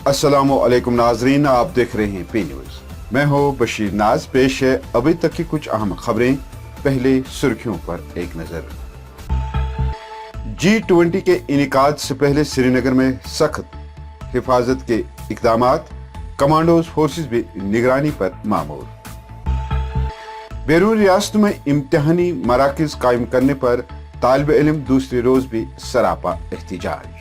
अस्सलामुअलैकुम नाजरीन, आप देख रहे हैं पी न्यूज। मैं हूं बशीर नाज। पेश है अभी तक की कुछ अहम खबरें। पहले सुर्खियों पर एक नजर। G20 के इनेकाद से पहले श्रीनगर में सख्त हिफाजत के इकदामात, कमांडोज फोर्सेस भी निगरानी पर मामूर। बैरून रियासतों में इम्तिहानी मराकज कायम करने पर तालिब इल्म दूसरे रोज भी सरापा एहतिजाज।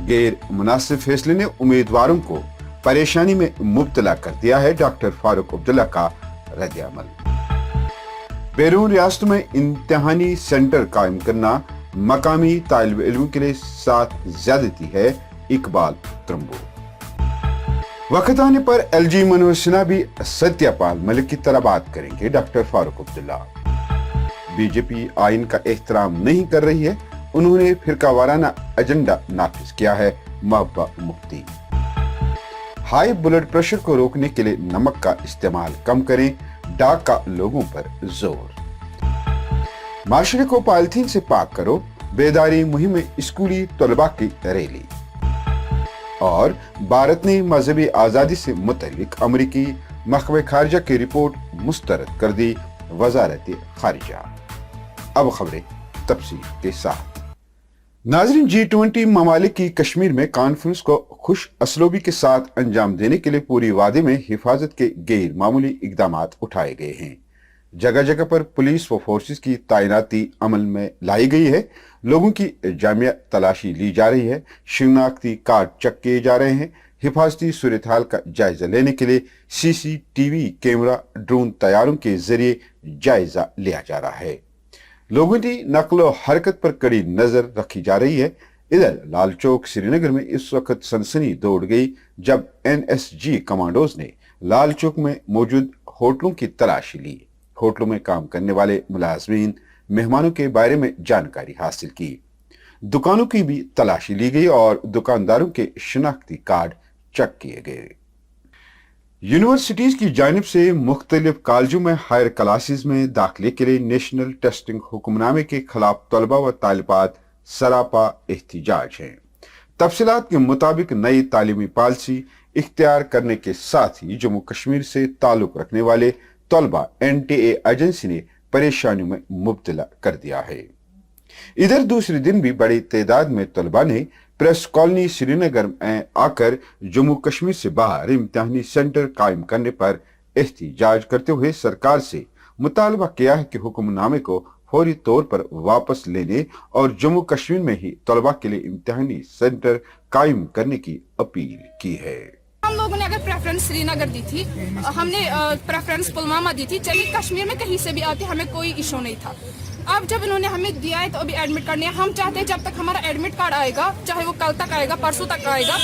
गैर मुनासिब फैसले ने उम्मीदवारों को परेशानी में मुब्तला कर दिया है, डॉक्टर फारूक अब्दुल्ला का रद्द-ए-अमल। बैरून रियासतों में इम्तिहानी सेंटर कायम करना मकामी तालिब इल्म के लिए साथ ज्यादती है, इकबाल त्रंबो। वक्त आने पर LG मनोहर सिन्हा भी सत्यपाल मलिक की तरह बात करेंगे, डॉक्टर फारूक अब्दुल्ला। बीजेपी आइन का एहतराम नहीं कर रही है, उन्होंने फिरकावाराना एजेंडा नाफिज किया है, Mehbooba Mufti. High blood pressure को रोकने के लिए नमक का इस्तेमाल कम करें, डाक का लोगों पर जोर। माशरे को पॉलिथीन से पाक करो, बेदारी मुहिम में स्कूली तलबा की रैली। और भारत ने मजहबी आजादी से मुतल्लिक अमरीकी महकमे खारजा की रिपोर्ट मुस्तरद कर दी, वजारत खारिजा। अब खबरें तफसील के साथ। नाज़रीन, G20 ममालिक की कश्मीर में कॉन्फ्रेंस को खुश असलोबी के साथ अंजाम देने के लिए पूरी वादी में हिफाजत के गैर मामूली इकदामात उठाए गए हैं। जगह जगह पर पुलिस व फोर्सेस की तैनाती अमल में लाई गई है, लोगों की जामिया तलाशी ली जा रही है, शिनाख्ती कार्ड चेक किए जा रहे हैं, हिफाजती सूरत हाल का जायजा लेने के लिए CCTV कैमरा, ड्रोन तैयारों के जरिए जायजा लिया जा रहा है। लोगों की नक्लो हरकत पर कड़ी नजर रखी जा रही है। इधर लाल चौक श्रीनगर में इस वक्त सनसनी दौड़ गई जब NSG कमांडोज ने लाल चौक में मौजूद होटलों की तलाशी ली। होटलों में काम करने वाले मुलाजमीन, मेहमानों के बारे में जानकारी हासिल की। दुकानों की भी तलाशी ली गई और दुकानदारों के शिनाख्ती कार्ड चेक किए गए। यूनिवर्सिटीज की जानिब से मुख्तलिफ कॉलेजों में हायर क्लासेस में दाखिले के लिए नेशनल टेस्टिंग हुक्मनामे के खिलाफ तलबा व तालिबात सरापा एहतिजाज हैं। तफसीलात के मुताबिक नई तालीमी पॉलिसी इख्तियार करने के साथ ही जम्मू कश्मीर से ताल्लुक रखने वाले तलबा NTA एजेंसी ने परेशानियों में मुब्तला कर दिया है। इधर दूसरे दिन भी बड़ी तादाद में तलबा ने प्रेस कॉलोनी श्रीनगर में आकर जम्मू कश्मीर से बाहर इम्तिहानी सेंटर कायम करने पर एहतिजाज करते हुए सरकार से मुतालबा किया है कि हुक्मनामे को फौरी तौर पर वापस लेने और जम्मू कश्मीर में ही तलबा के लिए इम्तिहानी सेंटर कायम करने की अपील की है। हम लोगों ने अगर प्रेफरेंस श्रीनगर दी थी, हमने प्रेफरेंस पुलवामा दी थी, चलिए कश्मीर में कहीं से भी आते हमें कोई इशू नहीं था। अब जब इन्होंने हमें दिया है तो अभी एडमिट कार्ड नहीं है। हम चाहते हैं जब तक हमारा एडमिट कार्ड आएगा, चाहे वो कल तक आएगा, परसों तक आएगा,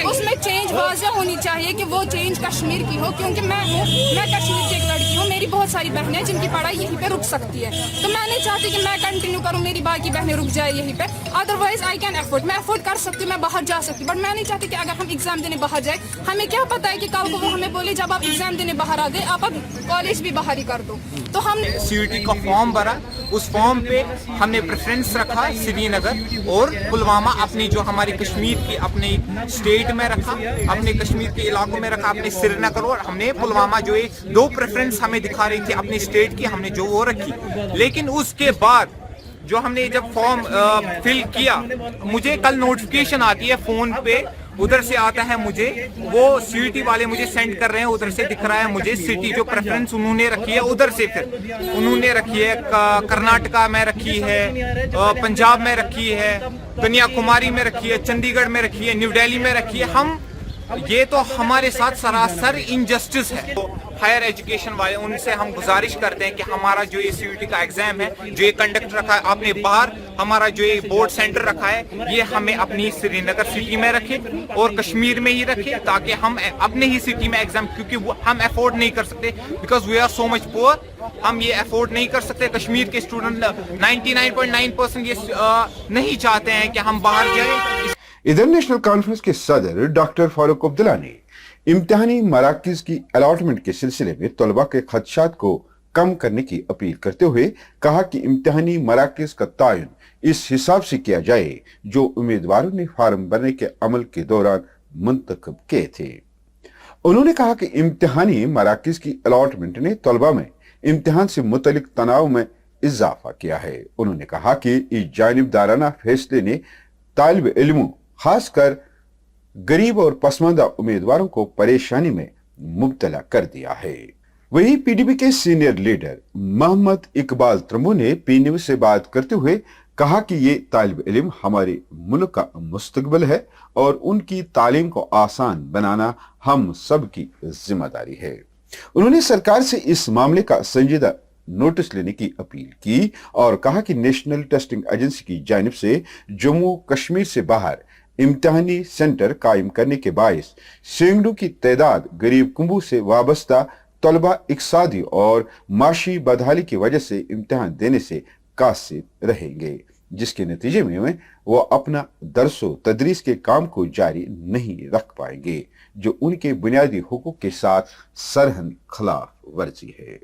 उसमें चेंज वाज़ह होनी चाहिए कि वो चेंज कश्मीर की हो, क्योंकि मैं कश्मीर की एक लड़की हूँ, मेरी बहुत सारी बहनें हैं जिनकी पढ़ाई यहीं पे रुक सकती है, तो मैं नहीं चाहती कि मैं कंटिन्यू करूँ, मेरी बाकी बहनें रुक जाए यहीं पे। अदरवाइज आई कैन अफोर्ड, मैं अफोर्ड कर सकती हूँ, मैं बाहर जा सकती हूँ, बट मैं नहीं चाहती कि अगर हम एग्जाम देने बाहर जाए, हमें क्या पता है कि कल को वो हमें बोले जब आप एग्जाम देने बाहर आ गए आप अब कॉलेज भी बाहर ही कर दो। तो हम CUET का फॉर्म भरा, उस फॉर्म पे हमने प्रेफरेंस रखा श्रीनगर और पुलवामा, अपनी जो हमारी कश्मीर की अपने स्टेट में रखा, अपने कश्मीर के इलाकों में रखा, अपने श्रीनगर, और हमने पुलवामा जो एक दो प्रेफरेंस हमें दिखा रही थी अपनी स्टेट की, हमने जो वो रखी। लेकिन उसके बाद जो हमने जब फॉर्म फिल किया, मुझे कल नोटिफिकेशन आती है फोन पे, उधर से आता है मुझे, वो CUET वाले मुझे सेंड कर रहे हैं, उधर से दिख रहा है मुझे सिटी जो प्रेफरेंस उन्होंने रखी है, उधर से फिर उन्होंने रखी है कर्नाटका में रखी है, पंजाब में रखी है, कन्याकुमारी में रखी है, चंडीगढ़ में रखी है, न्यू दिल्ली में रखी है। हम ये तो हमारे साथ सरासर इनजस्टिस है। तो हायर एजुकेशन वाले, उनसे हम गुजारिश करते हैं कि हमारा जो ये CUET का एग्जाम है, जो ये कंडक्ट रखा है आपने बाहर, हमारा जो ये बोर्ड सेंटर रखा है, ये हमें अपनी श्रीनगर सिटी में रखे और कश्मीर में ही रखे, ताकि हम अपने ही सिटी में एग्जाम, क्योंकि हम अफोर्ड नहीं कर सकते, because we are so much poor, हम ये अफोर्ड नहीं कर सकते। कश्मीर के स्टूडेंट 99.9% ये नहीं चाहते हैं कि हम बाहर जाएं। इधर नेशनल कॉन्फ्रेंस के सदर डॉक्टर फारूक अब्दुल्ला ने इम्तिहानी मराकज की अलॉटमेंट के सिलसिले में तलबा के खदशात को कम करने की अपील करते हुए कहा कि इम्तिहानी मराकज का तयन इस हिसाब से किया जाए जो उम्मीदवारों ने फार्म भरने के अमल के दौरान मुंतखब किए थे। उन्होंने कहा कि इम्तिहानी मराकज की अलॉटमेंट ने तलबा में इम्तिहान से मुतलिक तनाव में इजाफा किया है। उन्होंने कहा कि इस जानिबदाराना फैसले ने तालिब इल्मों खासकर गरीब और पसमानदा उम्मीदवारों को परेशानी में मुब्तला कर दिया है। वहीं पीडीपी के सीनियर लीडर मोहम्मद इकबाल त्रमू ने पी न्यूज से बात करते हुए कहा कि ये तालिब इल्म हमारे मुल्क का मुस्तकबिल है और उनकी तालीम को आसान बनाना हम सब की जिम्मेदारी है। उन्होंने सरकार से इस मामले का संजीदा नोटिस लेने की अपील की और कहा कि नेशनल टेस्टिंग एजेंसी की जानिब से जम्मू कश्मीर से बाहर इम्तिहानी सेंटर कायम करने के बायस सैकड़ों की तादाद गरीब कुंबू से वाबस्ता तलबा इक्सादी और माशी बदहाली की वजह से इम्तिहान देने से कासिर रहेंगे, जिसके नतीजे में वो अपना दरसो तदरीस के काम को जारी नहीं रख पाएंगे, जो उनके बुनियादी हुकूक के साथ सरहन खिलाफ वर्जी है।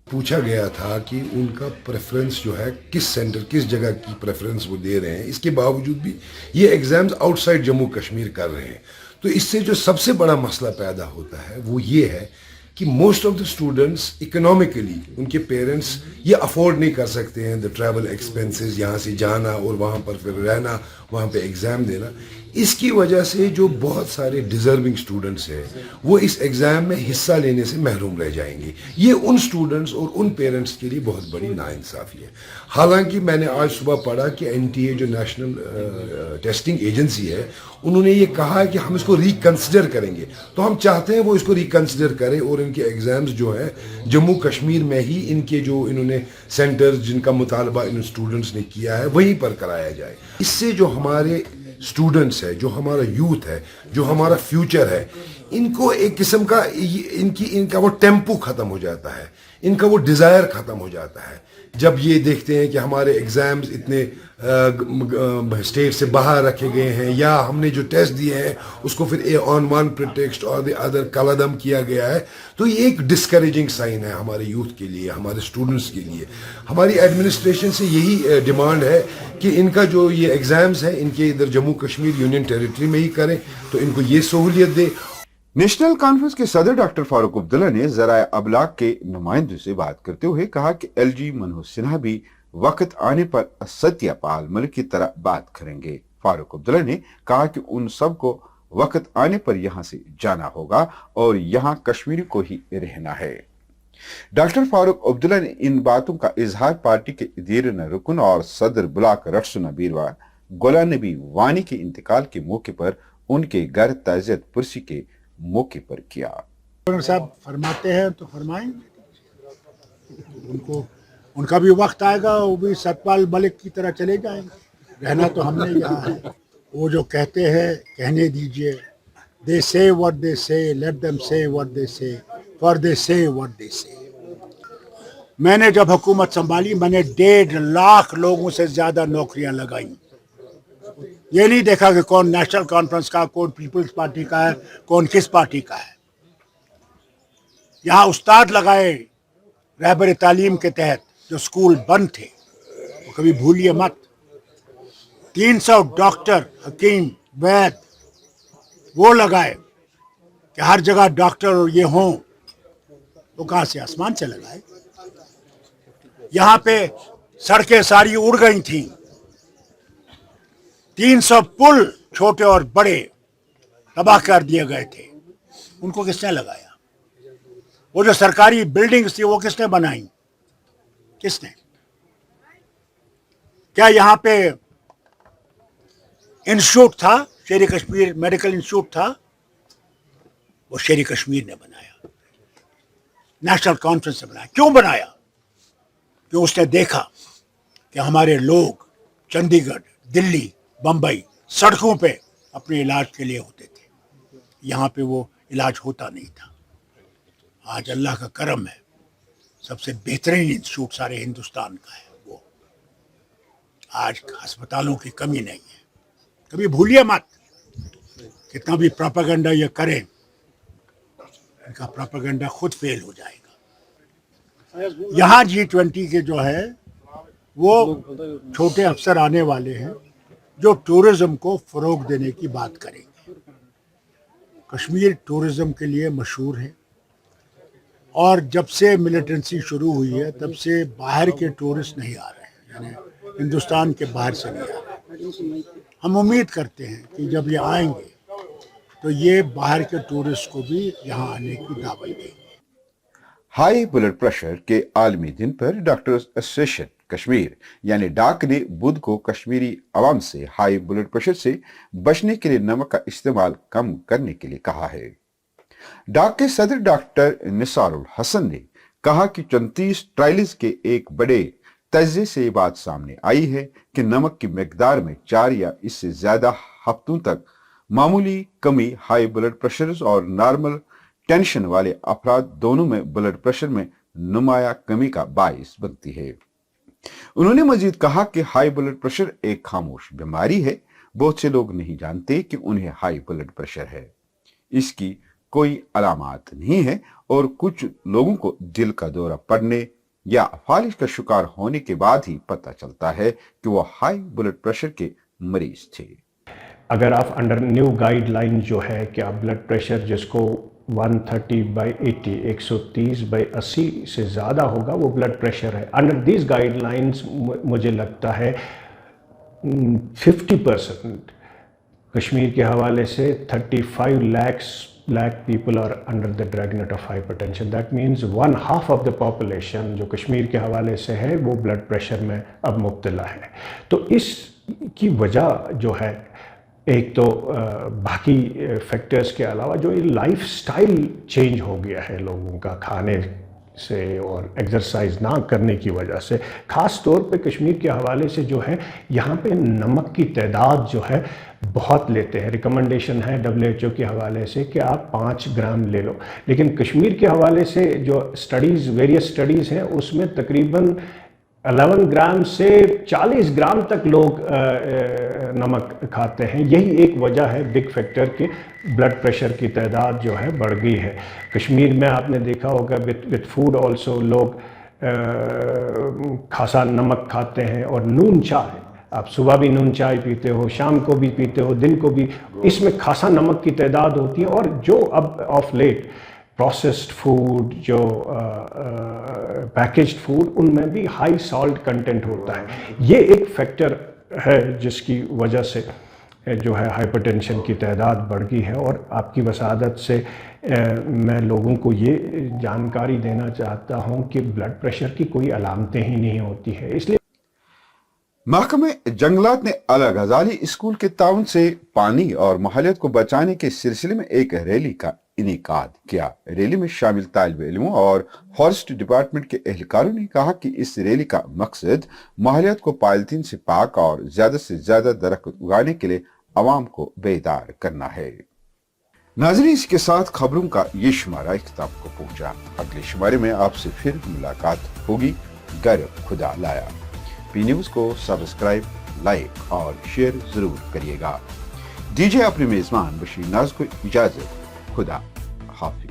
पूछा गया था कि उनका प्रेफरेंस जो है किस सेंटर किस जगह की प्रेफरेंस वो दे रहे हैं, इसके बावजूद भी ये एग्जाम्स आउटसाइड जम्मू कश्मीर कर रहे हैं। तो इससे जो सबसे बड़ा मसला पैदा होता है वो ये है कि most of the students economically उनके पेरेंट्स ये अफोर्ड नहीं कर सकते हैं द ट्रैवल एक्सपेंसेस, यहाँ से जाना और वहाँ पर फिर रहना, वहाँ पे एग्ज़ाम देना। इसकी वजह से जो बहुत सारे डिज़र्विंग स्टूडेंट्स हैं वो इस एग्ज़ाम में हिस्सा लेने से महरूम रह जाएंगे। ये उन स्टूडेंट्स और उन पेरेंट्स के लिए बहुत बड़ी नाइंसाफ़ी है। हालांकि मैंने आज सुबह पढ़ा कि एनटीए जो नेशनल टेस्टिंग एजेंसी है उन्होंने ये कहा है कि हम इसको रिकन्सिडर करेंगे। तो हम चाहते हैं वो इसको रिकन्सिडर करें और इनके एग्ज़ाम्स जो है जम्मू कश्मीर में ही इनके जो इन्होंने सेंटर्स जिनका मुतालबा इन स्टूडेंट्स ने किया है वहीं पर कराया जाए। इससे जो हमारे स्टूडेंट्स है, जो हमारा यूथ है, जो हमारा फ्यूचर है, इनको एक किस्म का इनका वो टेम्पो ख़त्म हो जाता है, इनका वो डिज़ायर ख़त्म हो जाता है जब ये देखते हैं कि हमारे एग्ज़ाम्स इतने स्टेट से बाहर रखे गए हैं या हमने जो टेस्ट दिए हैं उसको फिर ऑन वन प्रिटेक्स्ट और द अदर कलअदम किया गया है। तो ये एक डिस्करेजिंग साइन है हमारे यूथ के लिए, हमारे स्टूडेंट्स के लिए। हमारी एडमिनिस्ट्रेशन से यही डिमांड है कि इनका जो ये एग्ज़ाम्स है इनके इधर जम्मू कश्मीर यूनियन टेरिटरी में ही करें, तो इनको ये सहूलियत दे। नेशनल कॉन्फ्रेंस के सदर डॉक्टर फारूक अब्दुल्ला ने ज़राए अबलाग के नुमाइंदों से बात करते हुए कहा कि एलजी मनोज सिन्हा भी वक्त आने पर सत्यापाल मलिक की तरह बात करेंगे। फारूक अब्दुल्ला ने कहा कि उन सबको वक्त आने पर यहां से जाना होगा और यहां कश्मीरी को ही रहना है। डॉक्टर फारूक अब्दुल्ला ने इन बातों का इजहार पार्टी के दीरन रुकन और सदर ब्लॉक रक्सुना बीरवा गोलाम नबी वानी के इंतकाल के मौके पर उनके घर ताज़ियत पुरसी के मौके पर किया। साहब फरमाते हैं तो फरमाएंगे, उनका भी वक्त आएगा, वो भी सतपाल मलिक की तरह चले जाएंगे। रहना तो हमने यहाँ है। वो जो कहते हैं कहने दीजिए। दे से व्हाट दे से, लेट देम से व्हाट दे से, फॉर दे से व्हाट दे से। मैंने जब हुकूमत संभाली मैंने 1.5 लाख लोगों से ज्यादा नौकरियां लगाई। ये नहीं देखा कि कौन नेशनल कॉन्फ्रेंस का, कौन पीपल्स पार्टी का है, कौन किस पार्टी का है। यहाँ उस्ताद लगाए रहबर तालीम के तहत जो स्कूल बंद थे, वो कभी भूलिए मत। 300 डॉक्टर, हकीम, वैद वो लगाए कि हर जगह डॉक्टर और ये हों। वो कहाँ से, आसमान से लगाए। यहाँ पे सड़कें सारी उड़ गई थी। 300 पुल छोटे और बड़े तबाह कर दिए गए थे। उनको किसने लगाया? वो जो सरकारी बिल्डिंग्स थी वो किसने बनाई? किसने? क्या यहाँ पे इंस्टीट्यूट था, शेर कश्मीर मेडिकल इंस्टीट्यूट था? वो शेर कश्मीर ने बनाया, नेशनल कॉन्फ्रेंस ने बनाया। क्यों बनाया? क्यों उसने देखा कि हमारे लोग चंडीगढ़, दिल्ली, बम्बई सड़कों पे अपने इलाज के लिए होते थे। यहाँ पे वो इलाज होता नहीं था। आज अल्लाह का करम है, सबसे बेहतरीन इंस्टीट्यूट सारे हिंदुस्तान का है। वो आज अस्पतालों की कमी नहीं है। कभी भूलिए मत, कितना भी प्रोपेगेंडा ये करें, इनका प्रोपेगेंडा खुद फेल हो जाएगा। यहाँ G20 के जो है वो छोटे अफसर आने वाले हैं जो टूरिज्म को फरोग देने की बात करेंगे। कश्मीर टूरिज्म के लिए मशहूर है और जब से मिलिटेंसी शुरू हुई है तब से बाहर के टूरिस्ट नहीं आ रहे हैं, यानी हिंदुस्तान के बाहर से नहीं आ रहे। हम उम्मीद करते हैं कि जब ये आएंगे तो ये बाहर के टूरिस्ट को भी यहाँ आने की दावत देंगे। हाई ब्लड प्रेशर के आलमी दिन पर डॉक्टर्स एसोसिएशन कश्मीर यानी डाक ने बुध को कश्मीरी अवाम से हाई ब्लड प्रेशर से बचने के लिए नमक का इस्तेमाल कम करने के लिए कहा है। डाक के सदर डॉक्टर निसारुल हसन ने कहा कि 34 ट्रायल्स के एक बड़े तज्ज़िये से ये बात सामने आई है कि नमक की मिकदार में 4 या इससे ज्यादा हफ्तों तक मामूली कमी हाई ब्लड प्रेशर और नॉर्मल टेंशन वाले अफराद दोनों में ब्लड प्रेशर में नुमाया कमी का बाइस बनती है। उन्होंने मजीद कहा कि हाई ब्लड प्रेशर एक खामोश बीमारी है। बहुत से लोग नहीं जानते कि उन्हें हाई ब्लड प्रेशर है। इसकी कोई अलामत नहीं है और कुछ लोगों को दिल का दौरा पड़ने या फालिज का शिकार होने के बाद ही पता चलता है कि वो हाई ब्लड प्रेशर के मरीज थे। अगर आप अंडर न्यू गाइडलाइन जो है कि आप ब्लड प्रेशर जिसको 130/80 130/80 से ज़्यादा होगा वो ब्लड प्रेशर है। अंडर दीज गाइडलाइंस मुझे लगता है 50% कश्मीर के हवाले से 35 lakh people are under the dragnet of hypertension. That means 1/2 of the population जो कश्मीर के हवाले से है वो ब्लड प्रेशर में अब मुब्तला है। तो इसकी वजह जो है एक तो बाकी फैक्टर्स के अलावा जो ये लाइफ स्टाइल चेंज हो गया है लोगों का खाने से और एक्सरसाइज ना करने की वजह से, ख़ास तौर पे कश्मीर के हवाले से जो है यहाँ पे नमक की तादाद जो है बहुत लेते हैं। रिकमेंडेशन है WHO के हवाले से कि आप 5 ग्राम ले लो, लेकिन कश्मीर के हवाले से जो स्टडीज़ वेरियस स्टडीज़ हैं उसमें तकरीबन 11 ग्राम से 40 ग्राम तक लोग नमक खाते हैं। यही एक वजह है बिग फैक्टर के ब्लड प्रेशर की तादाद जो है बढ़ गई है। कश्मीर में आपने देखा होगा विद फूड ऑल्सो लोग खासा नमक खाते हैं और नून चाय, आप सुबह भी नून चाय पीते हो, शाम को भी पीते हो, दिन को भी, इसमें खासा नमक की तादाद होती है। और जो अब ऑफ लेट प्रोसेस्ड फूड जो पैकेज्ड फूड उनमें भी हाई सॉल्ट कंटेंट होता है। ये एक फैक्टर है जिसकी वजह से जो है हाइपरटेंशन की तादाद बढ़ गई है। और आपकी वसादत से मैं लोगों को ये जानकारी देना चाहता हूँ कि ब्लड प्रेशर की कोई अलामतें ही नहीं होती है। इसलिए महकमे जंगलात ने अला गजाली स्कूल के ताउन से पानी और माहौलियत को बचाने के सिलसिले में एक रैली का इनेकाद किया। रैली में शामिल तालिब इल्मों और फॉरेस्ट डिपार्टमेंट के एहलकारों ने कहा कि इस रैली का मकसद माहौलियत को पॉलिथीन से पाक और ज्यादा से ज्यादा दरख्त उगाने के लिए अवाम को बेदार करना है। नाज़रीन, इसके साथ खबरों का ये शुमारा इख्तिताम को पहुंचा। अगले शुमारे में आपसे फिर मुलाकात होगी। गर खुदा लाया। पी न्यूज को सब्सक्राइब, लाइक और शेयर जरूर करिएगा। दीजिए अपने मेजबान बशीर नाज को इजाजत। खुदा हाफिज।